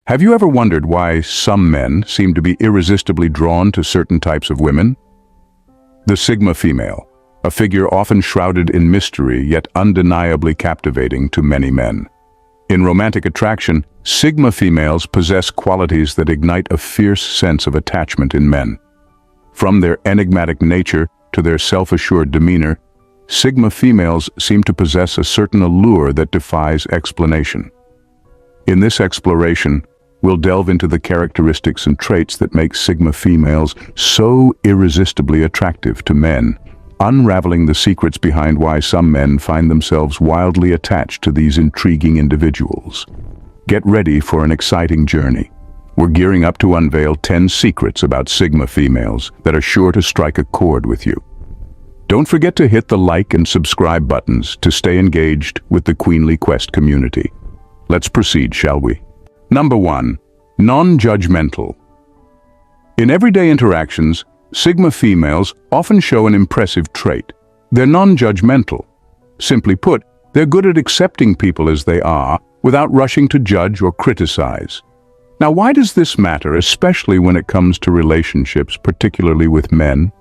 Have you ever wondered why some men seem to be irresistibly drawn to certain types of women? The Sigma female, a figure often shrouded in mystery yet undeniably captivating to many men. In romantic attraction, Sigma females possess qualities that ignite a fierce sense of attachment in men. From their enigmatic nature to their self-assured demeanor, Sigma females seem to possess a certain allure that defies explanation. In this exploration, we'll delve into the characteristics and traits that make Sigma females so irresistibly attractive to men, unraveling the secrets behind why some men find themselves wildly attached to these intriguing individuals. Get ready for an exciting journey. We're gearing up to unveil 10 secrets about Sigma females that are sure to strike a chord with you. Don't forget to hit the like and subscribe buttons to stay engaged with the Queenly Quest community. Let's proceed, shall we? Number 1. Non-judgmental. In everyday interactions, Sigma females often show an impressive trait. They're non-judgmental. Simply put, they're good at accepting people as they are without rushing to judge or criticize. Now, why does this matter, especially when it comes to relationships, particularly with men?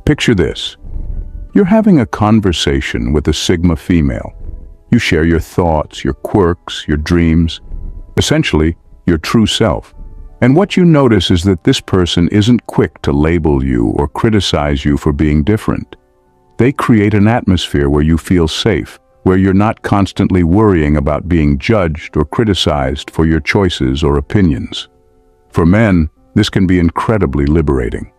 Picture this. You're having a conversation with a Sigma female. You share your thoughts, your quirks, your dreams, essentially your true self. And what you notice is that this person isn't quick to label you or criticize you for being different. They create an atmosphere where you feel safe, where you're not constantly worrying about being judged or criticized for your choices or opinions. For men, this can be incredibly liberating.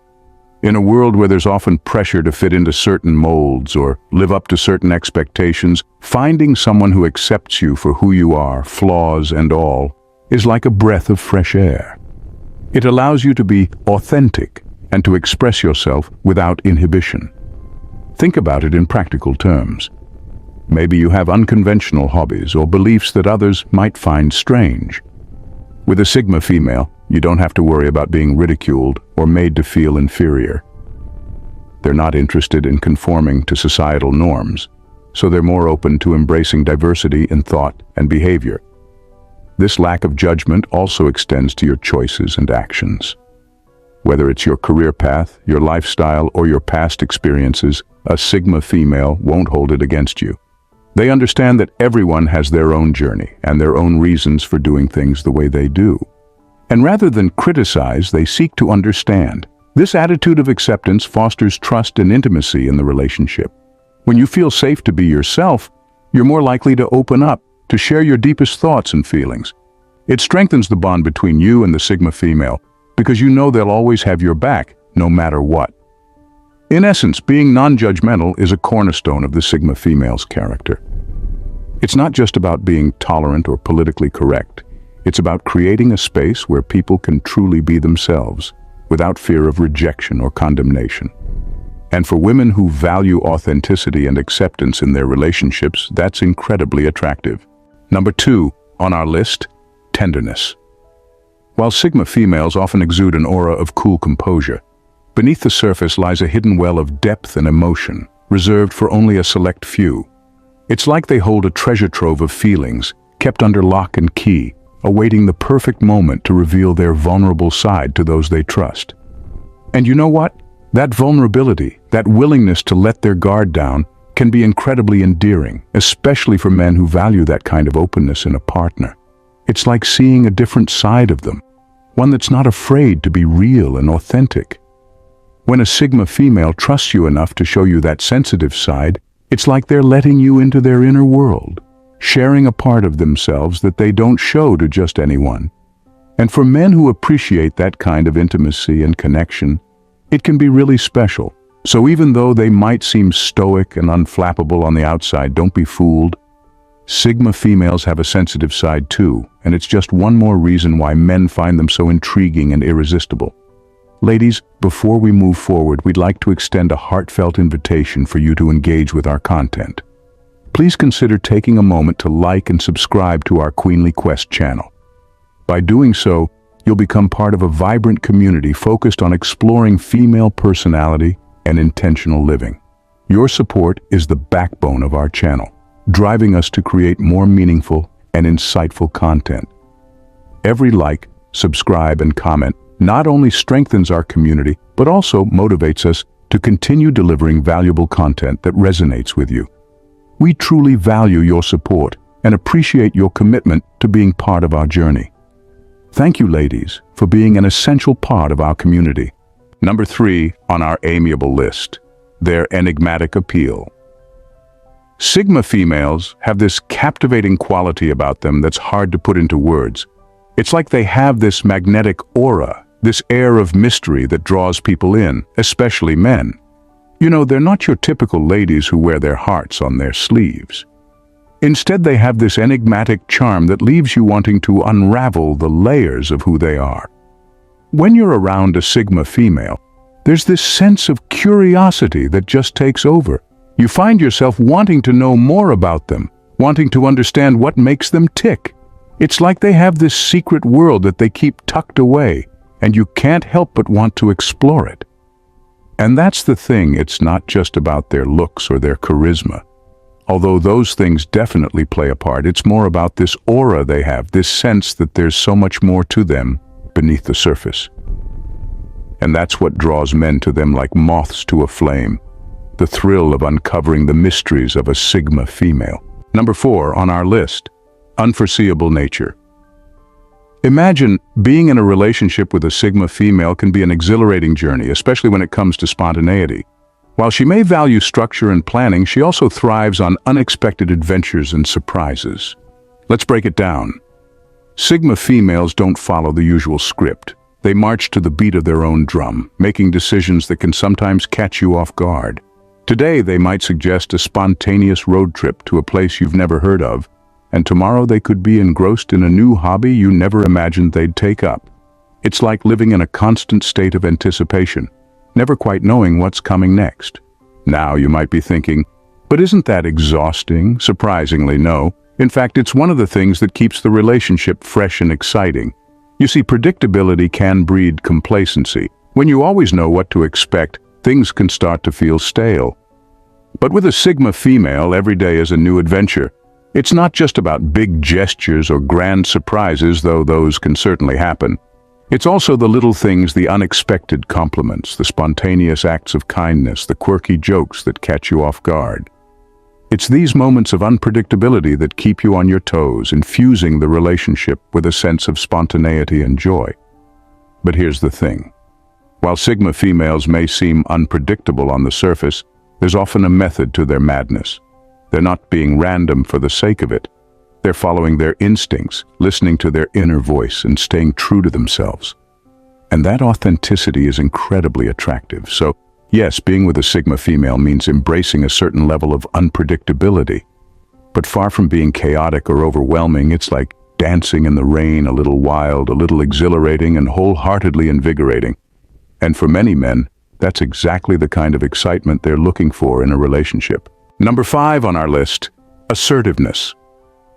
In a world where there's often pressure to fit into certain molds or live up to certain expectations, finding someone who accepts you for who you are, flaws and all, is like a breath of fresh air. It allows you to be authentic and to express yourself without inhibition. Think about it in practical terms. Maybe you have unconventional hobbies or beliefs that others might find strange. With a Sigma female, you don't have to worry about being ridiculed or made to feel inferior. They're not interested in conforming to societal norms, so they're more open to embracing diversity in thought and behavior. This lack of judgment also extends to your choices and actions. Whether it's your career path, your lifestyle, or your past experiences, a Sigma female won't hold it against you. They understand that everyone has their own journey and their own reasons for doing things the way they do. And rather than criticize, they seek to understand. This attitude of acceptance fosters trust and intimacy in the relationship. When you feel safe to be yourself, you're more likely to open up, to share your deepest thoughts and feelings. It strengthens the bond between you and the Sigma female because you know they'll always have your back, no matter what. In essence, being non-judgmental is a cornerstone of the Sigma female's character. It's not just about being tolerant or politically correct. It's about creating a space where people can truly be themselves, without fear of rejection or condemnation. And for women who value authenticity and acceptance in their relationships, that's incredibly attractive. Number 2 on our list, tenderness. While Sigma females often exude an aura of cool composure, beneath the surface lies a hidden well of depth and emotion, reserved for only a select few. It's like they hold a treasure trove of feelings, kept under lock and key, awaiting the perfect moment to reveal their vulnerable side to those they trust. And you know what? That vulnerability, that willingness to let their guard down, can be incredibly endearing, especially for men who value that kind of openness in a partner. It's like seeing a different side of them, one that's not afraid to be real and authentic. When a Sigma female trusts you enough to show you that sensitive side, it's like they're letting you into their inner world, sharing a part of themselves that they don't show to just anyone. And for men who appreciate that kind of intimacy and connection, it can be really special. So even though they might seem stoic and unflappable on the outside, don't be fooled. Sigma females have a sensitive side too, and it's just one more reason why men find them so intriguing and irresistible. Ladies, before we move forward, we'd like to extend a heartfelt invitation for you to engage with our content. Please consider taking a moment to like and subscribe to our Queenly Quest channel. By doing so, you'll become part of a vibrant community focused on exploring female personality and intentional living. Your support is the backbone of our channel, driving us to create more meaningful and insightful content. Every like, subscribe, and comment not only strengthens our community, but also motivates us to continue delivering valuable content that resonates with you. We truly value your support and appreciate your commitment to being part of our journey. Thank you, ladies, for being an essential part of our community. Number 3 on our amiable list, their enigmatic appeal. Sigma females have this captivating quality about them that's hard to put into words. It's like they have this magnetic aura, this air of mystery that draws people in, especially men. You know, they're not your typical ladies who wear their hearts on their sleeves. Instead, they have this enigmatic charm that leaves you wanting to unravel the layers of who they are. When you're around a Sigma female, there's this sense of curiosity that just takes over. You find yourself wanting to know more about them, wanting to understand what makes them tick. It's like they have this secret world that they keep tucked away, and you can't help but want to explore it. And that's the thing, it's not just about their looks or their charisma. Although those things definitely play a part, it's more about this aura they have, this sense that there's so much more to them beneath the surface. And that's what draws men to them like moths to a flame, the thrill of uncovering the mysteries of a Sigma female. Number 4 on our list, unforeseeable nature. Imagine being in a relationship with a Sigma female can be an exhilarating journey, especially when it comes to spontaneity. While she may value structure and planning, she also thrives on unexpected adventures and surprises. Let's break it down. Sigma females don't follow the usual script. They march to the beat of their own drum, making decisions that can sometimes catch you off guard. Today, they might suggest a spontaneous road trip to a place you've never heard of, and tomorrow they could be engrossed in a new hobby you never imagined they'd take up. It's like living in a constant state of anticipation, never quite knowing what's coming next. Now you might be thinking, but isn't that exhausting? Surprisingly, no. In fact, it's one of the things that keeps the relationship fresh and exciting. You see, predictability can breed complacency. When you always know what to expect, things can start to feel stale. But with a Sigma female, every day is a new adventure. It's not just about big gestures or grand surprises, though those can certainly happen. It's also the little things, the unexpected compliments, the spontaneous acts of kindness, the quirky jokes that catch you off guard. It's these moments of unpredictability that keep you on your toes, infusing the relationship with a sense of spontaneity and joy. But here's the thing. While Sigma females may seem unpredictable on the surface, there's often a method to their madness. They're not being random for the sake of it. They're following their instincts, listening to their inner voice, and staying true to themselves. And that authenticity is incredibly attractive. So, yes, being with a Sigma female means embracing a certain level of unpredictability. But far from being chaotic or overwhelming, it's like dancing in the rain, a little wild, a little exhilarating, and wholeheartedly invigorating. And for many men, that's exactly the kind of excitement they're looking for in a relationship. Number 5 on our list, assertiveness.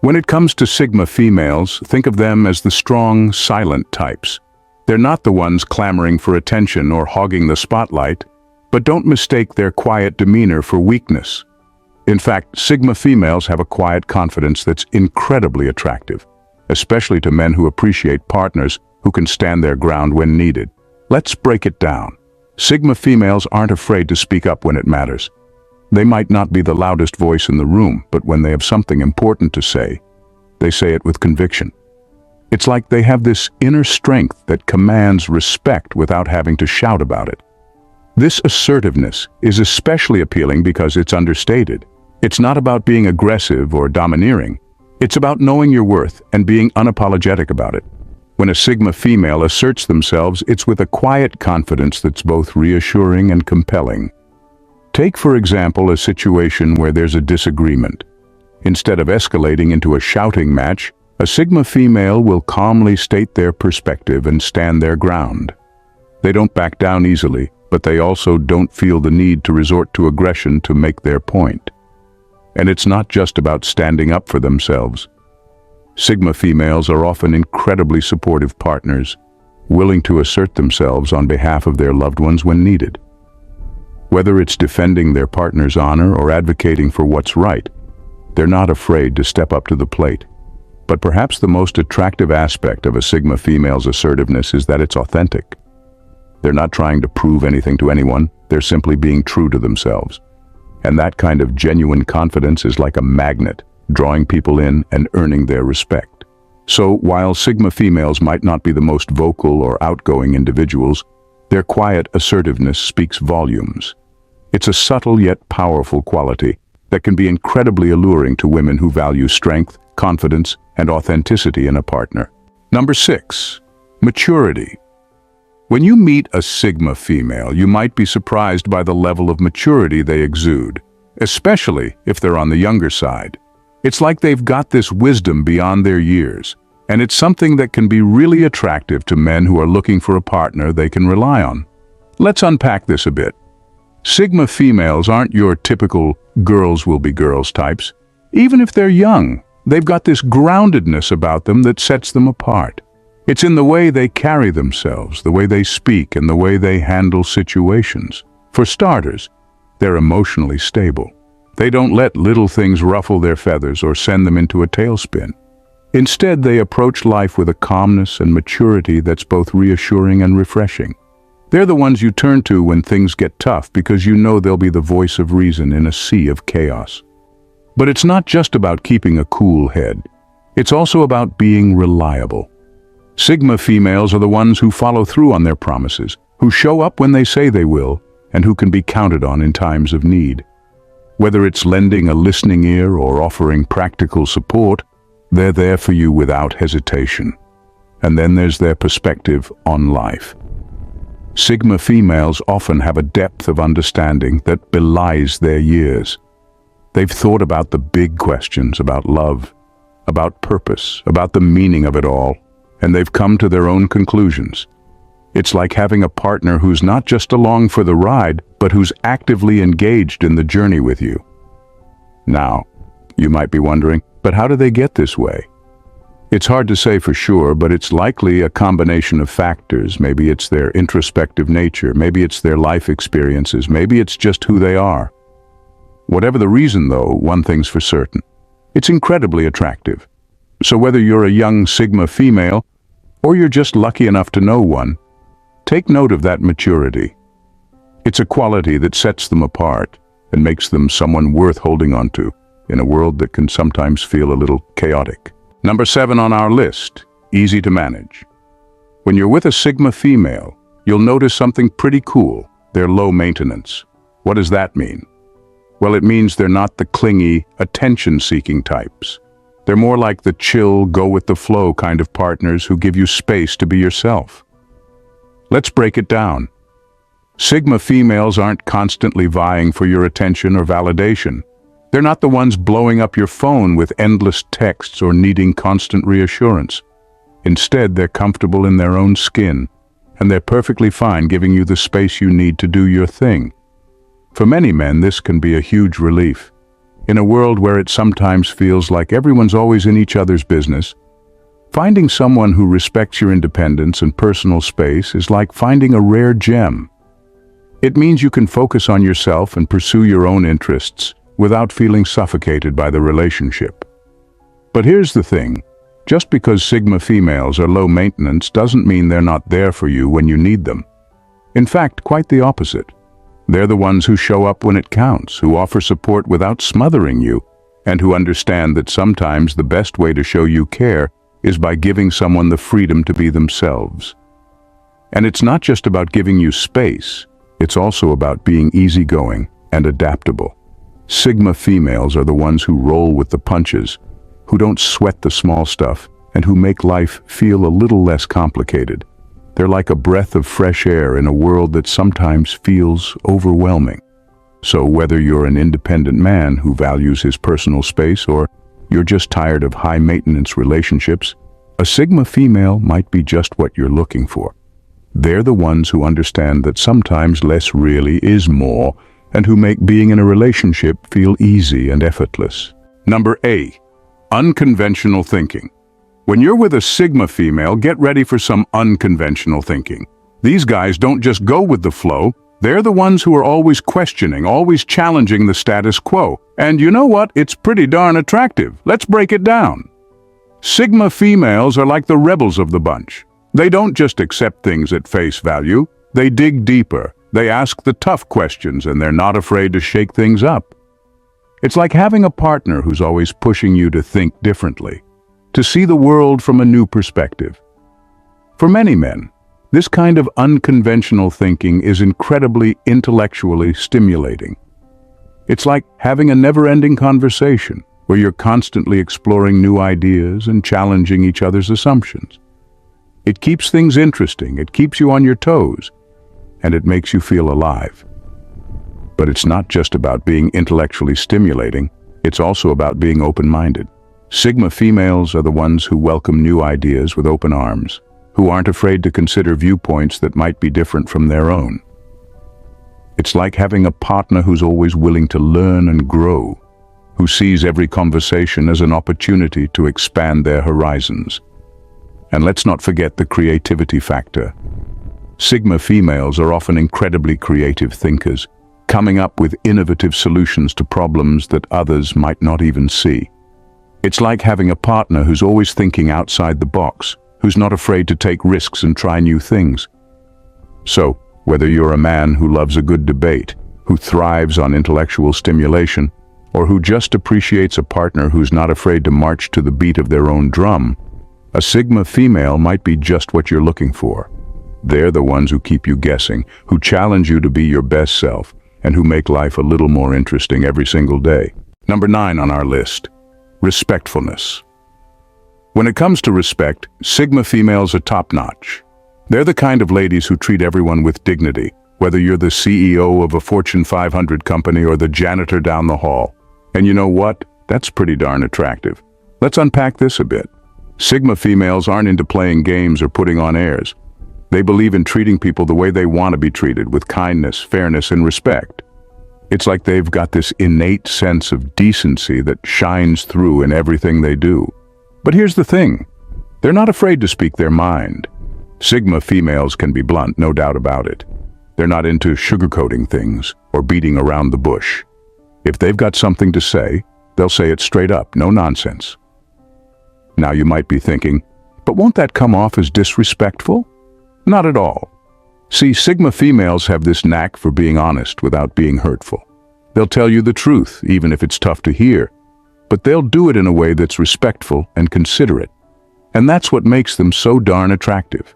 When it comes to Sigma females, think of them as the strong, silent types. They're not the ones clamoring for attention or hogging the spotlight, but don't mistake their quiet demeanor for weakness. In fact, Sigma females have a quiet confidence that's incredibly attractive, especially to men who appreciate partners who can stand their ground when needed. Let's break it down. Sigma females aren't afraid to speak up when it matters. They might not be the loudest voice in the room, but when they have something important to say, they say it with conviction. It's like they have this inner strength that commands respect without having to shout about it. This assertiveness is especially appealing because it's understated. It's not about being aggressive or domineering. It's about knowing your worth and being unapologetic about it. When a Sigma female asserts themselves, it's with a quiet confidence that's both reassuring and compelling. Take, for example, a situation where there's a disagreement. Instead of escalating into a shouting match, a Sigma female will calmly state their perspective and stand their ground. They don't back down easily, but they also don't feel the need to resort to aggression to make their point. And it's not just about standing up for themselves. Sigma females are often incredibly supportive partners, willing to assert themselves on behalf of their loved ones when needed. Whether it's defending their partner's honor or advocating for what's right, they're not afraid to step up to the plate. But perhaps the most attractive aspect of a Sigma female's assertiveness is that it's authentic. They're not trying to prove anything to anyone, they're simply being true to themselves. And that kind of genuine confidence is like a magnet, drawing people in and earning their respect. So, while Sigma females might not be the most vocal or outgoing individuals, their quiet assertiveness speaks volumes. It's a subtle yet powerful quality that can be incredibly alluring to women who value strength, confidence, and authenticity in a partner. Number 6. Maturity. When you meet a Sigma female, you might be surprised by the level of maturity they exude, especially if they're on the younger side. It's like they've got this wisdom beyond their years, and it's something that can be really attractive to men who are looking for a partner they can rely on. Let's unpack this a bit. Sigma females aren't your typical girls will be girls types. Even if they're young, they've got this groundedness about them that sets them apart. It's in the way they carry themselves, the way they speak, and the way they handle situations. For starters, they're emotionally stable. They don't let little things ruffle their feathers or send them into a tailspin. Instead, they approach life with a calmness and maturity that's both reassuring and refreshing. They're the ones you turn to when things get tough because you know they'll be the voice of reason in a sea of chaos. But it's not just about keeping a cool head. It's also about being reliable. Sigma females are the ones who follow through on their promises, who show up when they say they will, and who can be counted on in times of need. Whether it's lending a listening ear or offering practical support, they're there for you without hesitation. And then there's their perspective on life. Sigma females often have a depth of understanding that belies their years. They've thought about the big questions about love, about purpose, about the meaning of it all, and they've come to their own conclusions. It's like having a partner who's not just along for the ride, but who's actively engaged in the journey with you. Now, you might be wondering, but how do they get this way? It's hard to say for sure, but it's likely a combination of factors. Maybe it's their introspective nature, maybe it's their life experiences, maybe it's just who they are. Whatever the reason, though, one thing's for certain. It's incredibly attractive. So whether you're a young Sigma female, or you're just lucky enough to know one, take note of that maturity. It's a quality that sets them apart and makes them someone worth holding on to in a world that can sometimes feel a little chaotic. Number 7 on our list, easy to manage. When you're with a Sigma female, you'll notice something pretty cool. They're low maintenance. What does that mean? Well, it means they're not the clingy, attention-seeking types. They're more like the chill, go-with-the-flow kind of partners who give you space to be yourself. Let's break it down. Sigma females aren't constantly vying for your attention or validation. They're not the ones blowing up your phone with endless texts or needing constant reassurance. Instead, they're comfortable in their own skin, and they're perfectly fine giving you the space you need to do your thing. For many men, this can be a huge relief. In a world where it sometimes feels like everyone's always in each other's business, finding someone who respects your independence and personal space is like finding a rare gem. It means you can focus on yourself and pursue your own interests without feeling suffocated by the relationship. But here's the thing, just because Sigma females are low maintenance doesn't mean they're not there for you when you need them. In fact, quite the opposite. They're the ones who show up when it counts, who offer support without smothering you, and who understand that sometimes the best way to show you care is by giving someone the freedom to be themselves. And it's not just about giving you space, it's also about being easygoing and adaptable. Sigma females are the ones who roll with the punches, who don't sweat the small stuff, and who make life feel a little less complicated. They're like a breath of fresh air in a world that sometimes feels overwhelming. So whether you're an independent man who values his personal space or you're just tired of high-maintenance relationships, a Sigma female might be just what you're looking for. They're the ones who understand that sometimes less really is more, and who make being in a relationship feel easy and effortless. Number 8, unconventional thinking. When you're with a Sigma female, get ready for some unconventional thinking. These guys don't just go with the flow, they're the ones who are always questioning, always challenging the status quo. And you know what? It's pretty darn attractive. Let's break it down. Sigma females are like the rebels of the bunch. They don't just accept things at face value, they dig deeper, they ask the tough questions, and they're not afraid to shake things up. It's like having a partner who's always pushing you to think differently, to see the world from a new perspective. For many men, this kind of unconventional thinking is incredibly intellectually stimulating. It's like having a never-ending conversation where you're constantly exploring new ideas and challenging each other's assumptions. It keeps things interesting, it keeps you on your toes, and it makes you feel alive. But it's not just about being intellectually stimulating, it's also about being open-minded. Sigma females are the ones who welcome new ideas with open arms, who aren't afraid to consider viewpoints that might be different from their own. It's like having a partner who's always willing to learn and grow, who sees every conversation as an opportunity to expand their horizons. And let's not forget the creativity factor. Sigma females are often incredibly creative thinkers, coming up with innovative solutions to problems that others might not even see. It's like having a partner who's always thinking outside the box, who's not afraid to take risks and try new things. So, whether you're a man who loves a good debate, who thrives on intellectual stimulation, or who just appreciates a partner who's not afraid to march to the beat of their own drum, a Sigma female might be just what you're looking for. They're the ones who keep you guessing, who challenge you to be your best self, and who make life a little more interesting every single day. Number 9 on our list, respectfulness. When it comes to respect, Sigma females are top-notch. They're the kind of ladies who treat everyone with dignity, whether you're the CEO of a Fortune 500 company or the janitor down the hall. And you know what? That's pretty darn attractive. Let's unpack this a bit. Sigma females aren't into playing games or putting on airs. They believe in treating people the way they want to be treated, with kindness, fairness, and respect. It's like they've got this innate sense of decency that shines through in everything they do. But here's the thing. They're not afraid to speak their mind. Sigma females can be blunt, no doubt about it. They're not into sugarcoating things or beating around the bush. If they've got something to say, they'll say it straight up, no nonsense. Now you might be thinking, but won't that come off as disrespectful? Not at all. See, Sigma females have this knack for being honest without being hurtful. They'll tell you the truth, even if it's tough to hear, but they'll do it in a way that's respectful and considerate. And that's what makes them so darn attractive.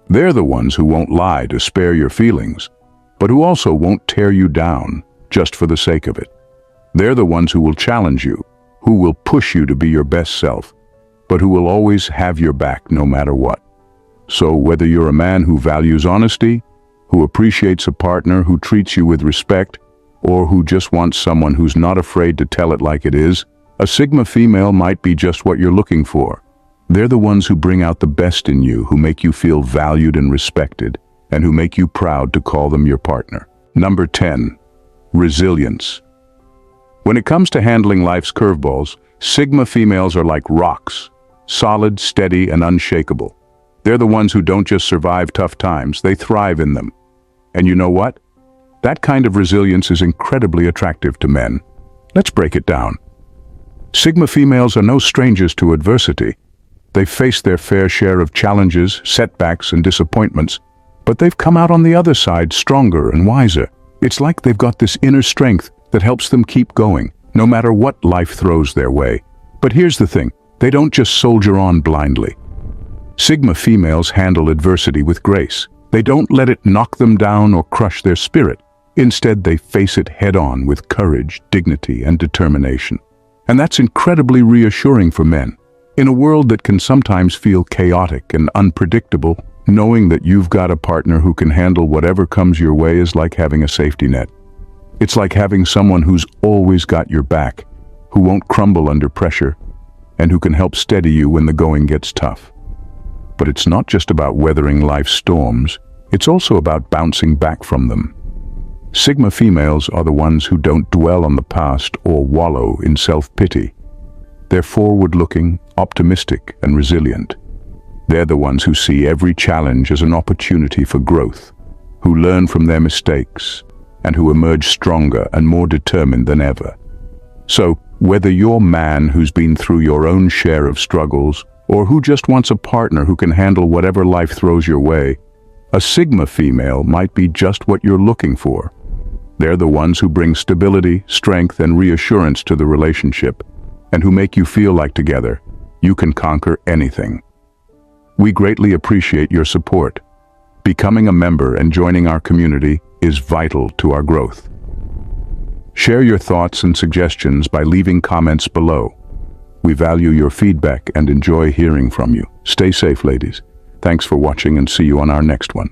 They're the ones who won't lie to spare your feelings, but who also won't tear you down just for the sake of it. They're the ones who will challenge you, who will push you to be your best self, but who will always have your back no matter what. So whether you're a man who values honesty, who appreciates a partner who treats you with respect, or who just wants someone who's not afraid to tell it like it is, a Sigma female might be just what you're looking for. They're the ones who bring out the best in you, who make you feel valued and respected, and who make you proud to call them your partner. Number 10. Resilience. When it comes to handling life's curveballs, Sigma females are like rocks, solid, steady, and unshakable. They're the ones who don't just survive tough times, they thrive in them. And you know what? That kind of resilience is incredibly attractive to men. Let's break it down. Sigma females are no strangers to adversity. They've faced their fair share of challenges, setbacks, and disappointments, but they've come out on the other side stronger and wiser. It's like they've got this inner strength that helps them keep going, no matter what life throws their way. But here's the thing, they don't just soldier on blindly. Sigma females handle adversity with grace. They don't let it knock them down or crush their spirit. Instead, they face it head-on with courage, dignity, and determination. And that's incredibly reassuring for men. In a world that can sometimes feel chaotic and unpredictable, knowing that you've got a partner who can handle whatever comes your way is like having a safety net. It's like having someone who's always got your back, who won't crumble under pressure, and who can help steady you when the going gets tough. But it's not just about weathering life's storms, it's also about bouncing back from them. Sigma females are the ones who don't dwell on the past or wallow in self-pity. They're forward-looking, optimistic, and resilient. They're the ones who see every challenge as an opportunity for growth, who learn from their mistakes, and who emerge stronger and more determined than ever. So, whether you're a man who's been through your own share of struggles, or who just wants a partner who can handle whatever life throws your way, a Sigma female might be just what you're looking for. They're the ones who bring stability, strength, and reassurance to the relationship, and who make you feel like together you can conquer anything. We greatly appreciate your support. Becoming a member and joining our community is vital to our growth. Share your thoughts and suggestions by leaving comments below. We value your feedback and enjoy hearing from you. Stay safe, ladies. Thanks for watching and see you on our next one.